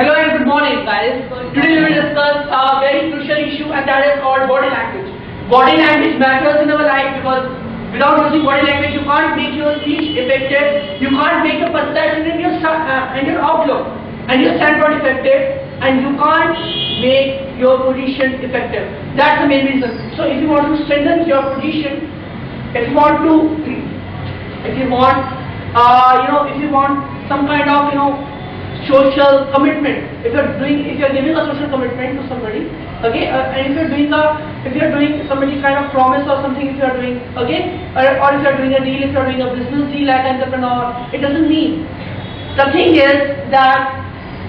Hello and good morning, guys. Today we will discuss a very crucial issue, and that is called body language. Body language matters in our life because without using body language, you can't make your speech effective. You can't make your perception and your outlook and your standpoint effective, and you can't make your position effective. That's the main reason. So, if you want to strengthen your position, if you want some kind of social commitment, if you're giving a social commitment to somebody, okay, and if you're doing somebody kind of promise or something, if you're doing, okay, or if you're doing a deal, if you're doing a business deal like an entrepreneur, it doesn't mean. The thing is that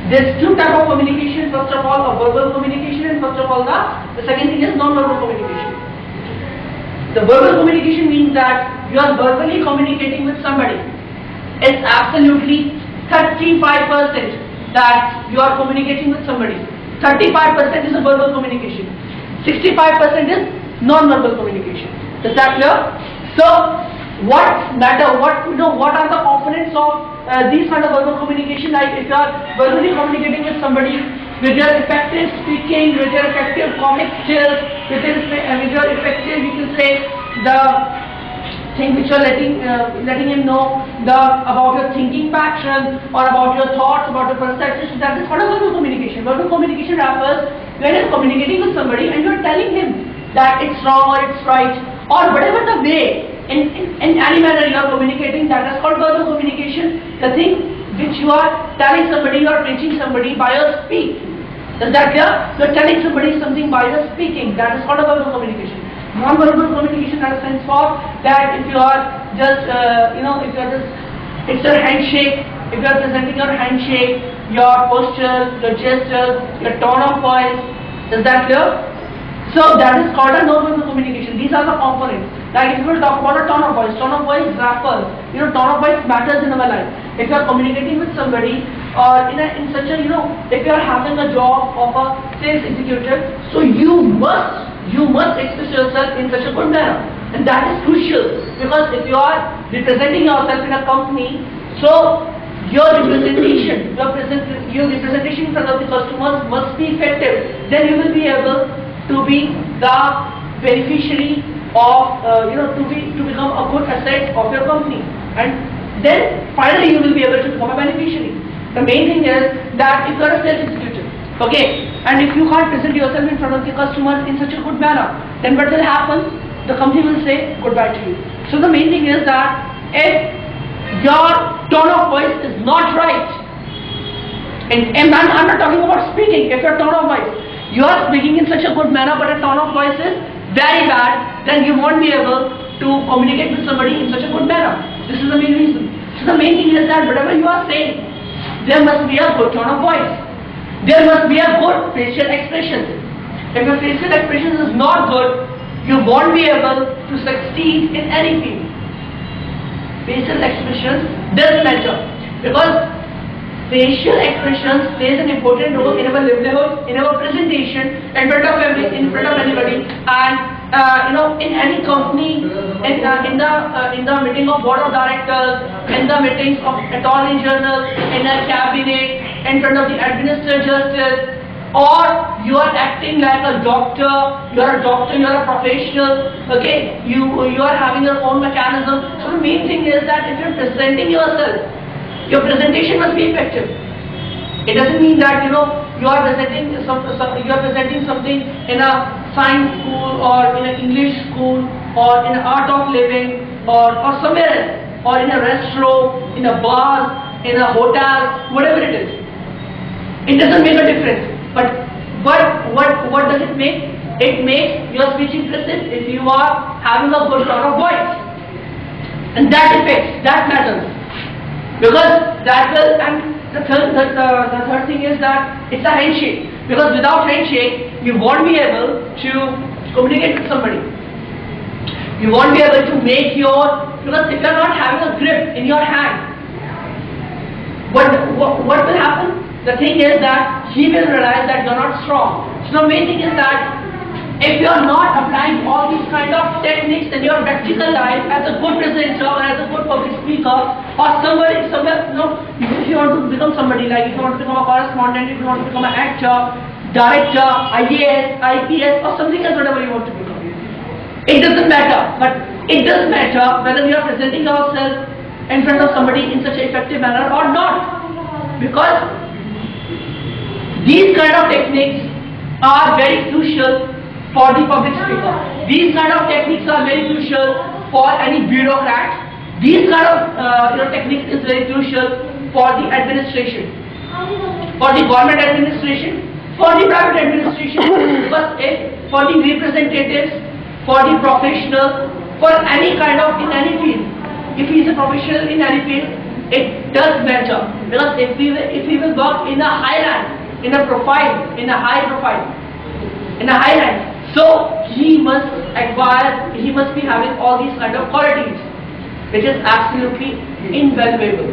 there's two types of communication. First of all, a verbal communication, and first of all, the second thing is non-verbal communication. The verbal communication means that you are verbally communicating with somebody. It's absolutely 35% that you are communicating with somebody. 35% is a verbal communication. 65% is non-verbal communication. Is that clear? So, what are the components of these kind of verbal communication? Like if you are verbally communicating with somebody, with your effective speaking, with your effective comic skills, with your effective, you can say, the thing which you are letting him know about your thinking pattern or about your thoughts, about your perceptions. That is called a verbal communication. Verbal communication refers when you are communicating with somebody and you are telling him that it's wrong or it's right or whatever the way in any manner you are communicating. That is called verbal communication. The thing which you are telling somebody, you are preaching somebody by your speech. Is that clear? You are telling somebody something by your speaking. That is called a verbal communication. Non-verbal communication has a sense for that if you are just, it's your handshake, if you are presenting your handshake, your postures, your gestures, your tone of voice. Is that clear? So that is called a non-verbal communication. These are the components. Like if you will talk about a tone of voice refers, tone of voice matters in our life. If you are communicating with somebody or if you are having a job of a sales executive, so you must express yourself in such a good manner, and that is crucial because if you are representing yourself in a company, so your representation in front of the customers must be effective. Then you will be able to be the beneficiary of to become a good asset of your company, and then finally you will be able to become a beneficiary. The main thing is that if you are a sales executive, okay, and if you can't present yourself in front of the customers in such a good manner, then what will happen? The company will say goodbye to you. So the main thing is that if your tone of voice is not right, and I'm not talking about speaking, if your tone of voice, you are speaking in such a good manner but a tone of voice is very bad, then you won't be able to communicate with somebody in such a good manner. This is the main reason. So the main thing is that whatever you are saying, there must be a good tone of voice. There must be a good facial expression. If your facial expression is not good, you won't be able to succeed in any field. Facial expressions does matter because facial expressions plays an important role in our livelihood, in our presentation, in front of anybody, and in any company, in the meeting of board of directors, in the meetings of attorney general, in a cabinet, in front of the administrative justice, or you are acting like a doctor, you are a professional, okay, you are having your own mechanism. So the main thing is that if you are presenting yourself, your presentation must be effective. It doesn't mean that you are presenting something in a science school or in an English school or in an art of living or somewhere else, or in a restaurant, in a bar, in a hotel, whatever it is. It doesn't make a difference. But what does it make? It makes your speech impressive if you are having a good tone of voice, and that matters. Because that will, and the third thing is that it's a handshake. Because without handshake, you won't be able to communicate with somebody. You won't be able to make because if you are not having a grip in your hand, what will happen? The thing is that he will realize that you are not strong. So the main thing is that if you are not applying all these kind of techniques in your practical life as a good presenter or as a good public speaker or somebody somewhere, if you want to become somebody, like if you want to become a correspondent, if you want to become an actor, director, IAS, IPS or something else, whatever you want to become. It doesn't matter, but it does matter whether we are presenting ourselves in front of somebody in such an effective manner or not, because these kind of techniques are very crucial for the public speaker. These kind of techniques are very crucial for any bureaucrat. These kind of techniques is very crucial for the administration, for the government administration, for the private administration, because for the representatives, for the professionals, for any kind of in any field. If he is a professional in any field, it does matter, because if he will work in a high rank, in a profile, in a high profile, in a high rank, so he must be having all these kind of qualities, which is absolutely invaluable.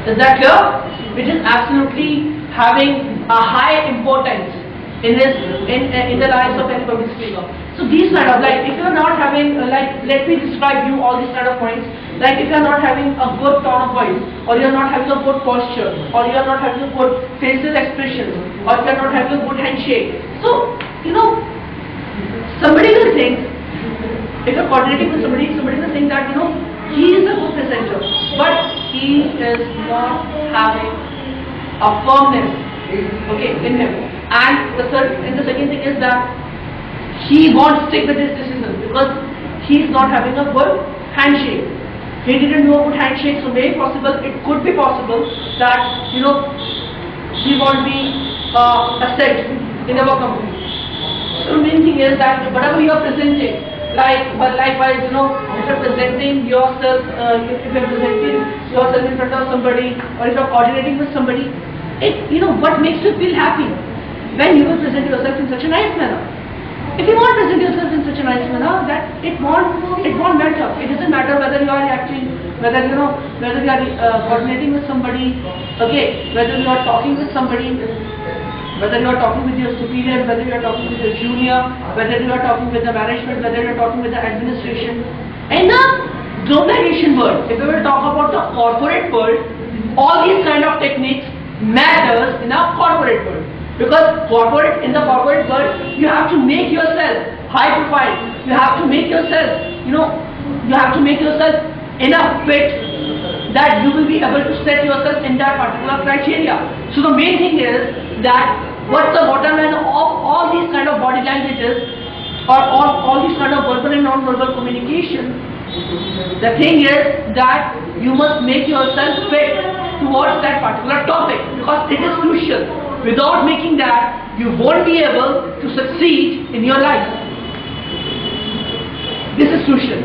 Is that clear? Which is absolutely having a high importance in the lives of any public speaker. So these kind of, like, if you are not having let me describe you all these kind of points. Like if you are not having a good tone of voice, or you are not having a good posture, or you are not having a good facial expressions, or you are not having a good handshake. So somebody will think, if you are coordinating with somebody will think that he is a good presenter, but he is not having a firmness, in him. And the second thing is that he won't stick with his decision because he is not having a good handshake. He didn't know about handshake, so it could be possible that he won't be a set in our company. So the main thing is that whatever you are presenting, likewise, if you are presenting yourself, in front of somebody, or if you are coordinating with somebody, what makes you feel happy when you will present yourself in such a nice manner. If you won't present yourself in such a nice manner, that it won't matter. It doesn't matter whether you are acting, whether you are coordinating with somebody, whether you are talking with somebody, whether you are talking with your superior, whether you are talking with your junior, whether you are talking with the management, whether you are talking with the administration. In the globalization world, if we will talk about the corporate world, all these kind of techniques matters in a corporate world. Because in the corporate world, you have to make yourself high profile. You have to make yourself, enough fit that you will be able to set yourself in that particular criteria. So the main thing is that what's the bottom line of all these kind of body languages, or all these kind of verbal and non-verbal communication. The thing is that you must make yourself fit towards that particular topic, because it is crucial. Without making that, you won't be able to succeed in your life. This is crucial.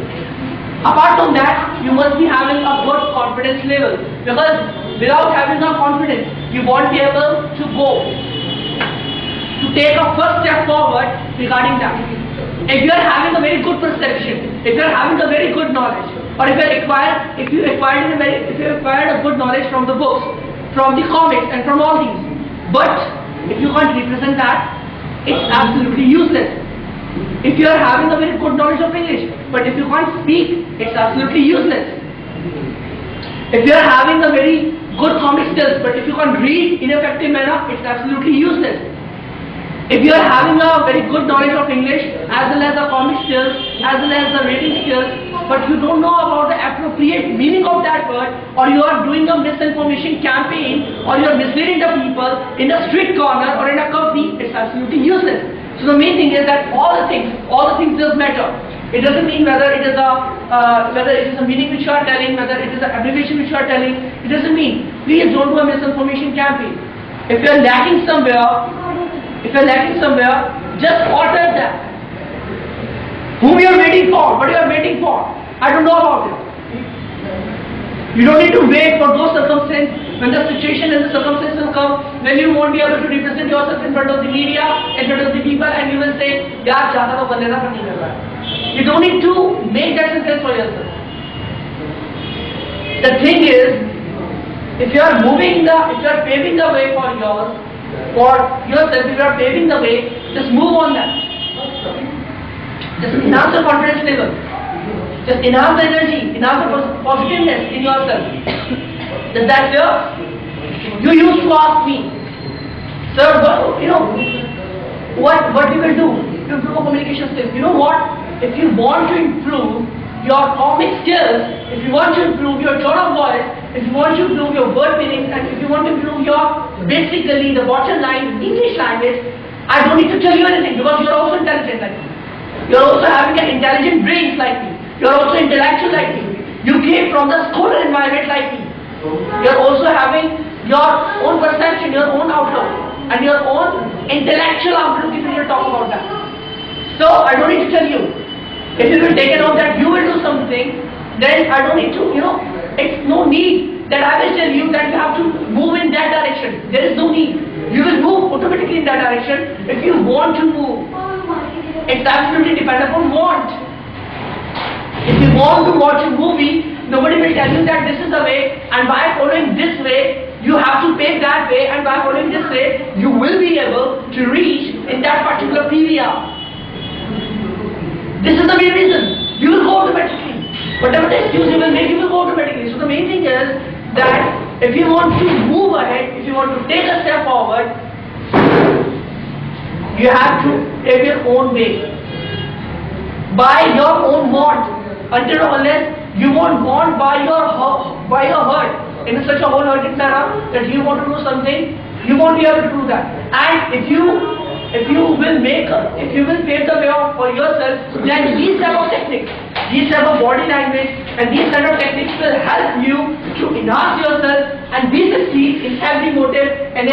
Apart from that, you must be having a good confidence level, because without having a confidence, you won't be able to take a first step forward regarding that. If you are having a very good perception, if you are having a very good knowledge, or if you acquired a good knowledge from the books, from the comics, and from all these, but if you can't represent that, it's absolutely useless. If you are having a very good knowledge of English, but if you can't speak, it's absolutely useless. If you are having a very good comic skills, but if you can't read in an effective manner, it's absolutely useless. If you are having a very good knowledge of English, as well as the comic skills, as well as the reading skills, but you don't know about the appropriate meaning of that word, or you are doing a misinformation campaign, or you are misleading the people in a street corner or in a company, it's absolutely useless. So the main thing is that all the things does matter. It doesn't mean whether it is a meaning which you are telling, whether it is an abbreviation which you are telling. It doesn't mean. Please don't do a misinformation campaign. If you are lacking somewhere, just alter that. Whom you are waiting for, what you are waiting for, I don't know about it. You don't need to wait for those circumstances, when the situation and the circumstances will come, when you won't be able to represent yourself in front of the media, in front of the people, and you will say, yaar jada to bandena par nahi kar raha hai. You don't need to make that sentence for yourself. The thing is, if you are paving the way for yours, for yourself, if you are paving the way, just move on that. Just enhance the confidence level. Just enhance the energy, enhance the positiveness in yourself. Is that clear? You used to ask me, sir, what you will do to improve your communication skills? You know what? If you want to improve your comic skills, if you want to improve your tone of voice, if you want to improve your word meanings, and if you want to improve your, basically the bottom line English language, I don't need to tell you anything because you're also intelligent like me. You're also having an intelligent brain like me. You're also intellectual like me. You came from the scholar environment like me. You're also having your own perception, your own outlook, and your own intellectual outlook if you talk about that. So I don't need to tell you. If you will take it out that you will do something, then I don't need to, it's no need that I will tell you that you have to move in that direction. There is no need. You will move automatically in that direction if you want to move. It's absolutely dependent upon want. If you want to watch a movie, nobody will tell you that this is the way, and by following this way, you have to pave that way, and by following this way, you will be able to reach in that particular area. This is the main reason. You will go automatically. Whatever the excuse you will make, you will go automatically. So the main thing is that if you want to move ahead, if you want to take a step forward, you have to take your own way. By your own want. Until or unless you won't want by your heart in such a wholehearted manner that you want to do something, you won't be able to do that. And if you will pave the way for yourself, then these type of techniques, these type of body language, and these kind of techniques will help you to enhance yourself and be succeed in every motive and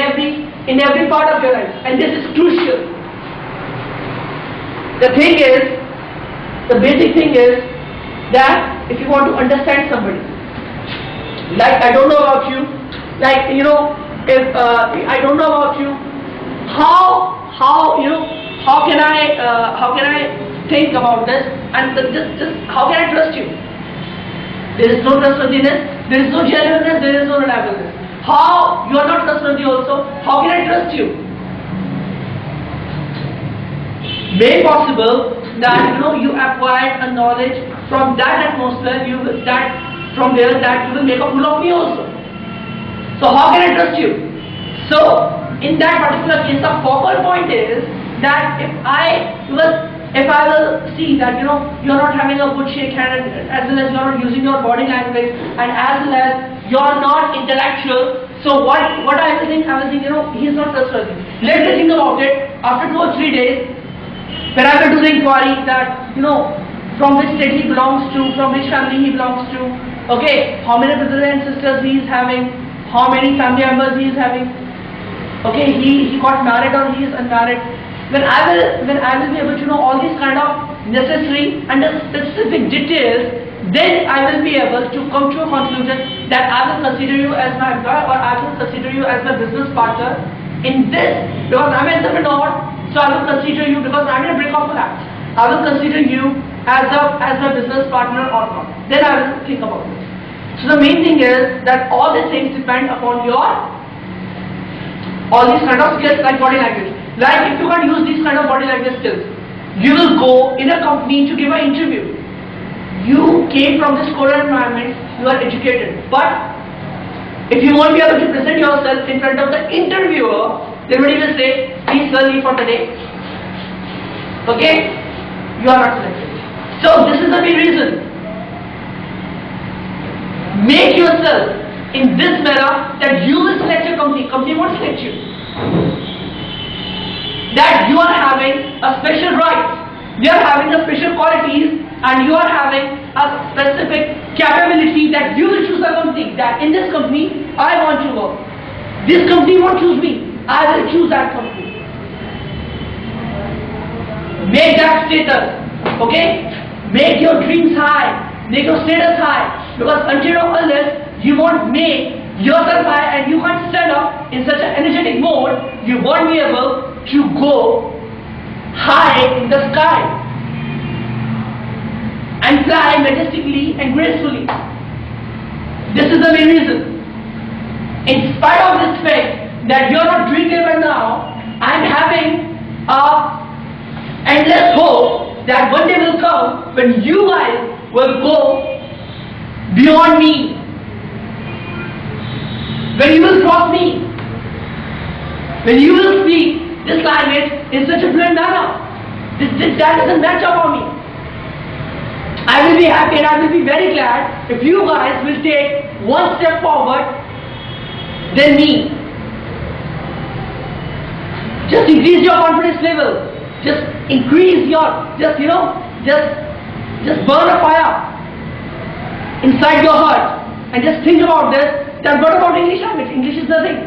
in every part of your life. And this is crucial. The basic thing is that if you want to understand somebody, like I don't know about you, like if I don't know about you, how can I think about this, and just how can I trust you? There is no trustworthiness, there is no genuineness, there is no reliableness. How you are not trustworthy also? How can I trust you? Very possible that you acquired a knowledge from that atmosphere, from there that you will make a fool of me also. So how can I trust you? So in that particular case, the focal point is that if I will see that you're not having a good shake hand, as well as you're not using your body language, and as well as you're not intellectual, so what I will think, he is not trustworthy. Let me think about it. After 2 or 3 days, when I will do the inquiry that from which state he belongs to, from which family he belongs to, okay, how many brothers and sisters he is having, how many family members he is having, okay, he got married or he is unmarried. When I will be able to know all these kind of necessary and specific details, then I will be able to come to a conclusion that I will consider you as my employer, or I will consider you as my business partner in this, because I'm an entrepreneur. So I will consider you, because I'm in a break of collapse, I will consider you as my business partner or not. Then I will think about it. So the main thing is that all these things depend upon all these kind of skills like body language. Like if you can't use these kind of body language skills, you will go in a company to give an interview. You came from this scholar environment, you are educated. But if you won't be able to present yourself in front of the interviewer, everybody will say, please sir, leave for today. Okay? You are not selected. So this is the main reason. Make yourself in this manner that you will select your company. Company won't select you. That you are having a special right. They are having the special qualities, and you are having a specific capability that you will choose a company. That in this company, I want to work. This company won't choose me. I will choose that company. Make that status, okay? Make your dreams high, make your status high, because until or unless you won't make yourself high and you can't stand up in such an energetic mode, you won't be able to go high in the sky and fly majestically and gracefully. This is the main reason. In spite of this fact that you are not doing it right now, I'm having endless hope that one day will come when you guys will go beyond me, when you will cross me, when you will speak this language in such a fluent manner. That doesn't match up for me. I will be happy and I will be very glad if you guys will take one step forward than me. Just increase your confidence level. Just increase your, just burn a fire inside your heart and just think about this. That what about English language? English is nothing.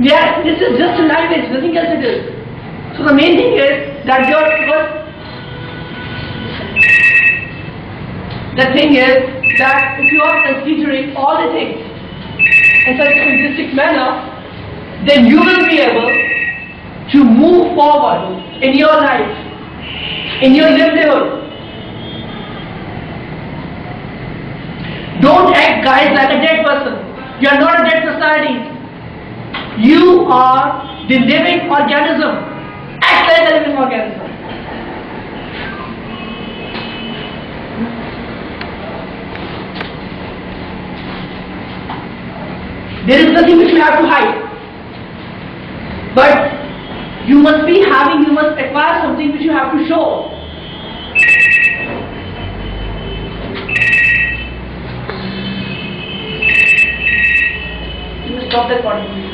Yes, this is just a language, nothing else it is. So the main thing is that if you are considering all the things in such a simplistic manner, then you will be able to move forward in your life, in your livelihood. Don't act, guys, like a dead person. You are not a dead personality. You are the living organism. Act like a living organism. There is nothing which you have to hide. But you must acquire something which you have to show. You must stop that recording.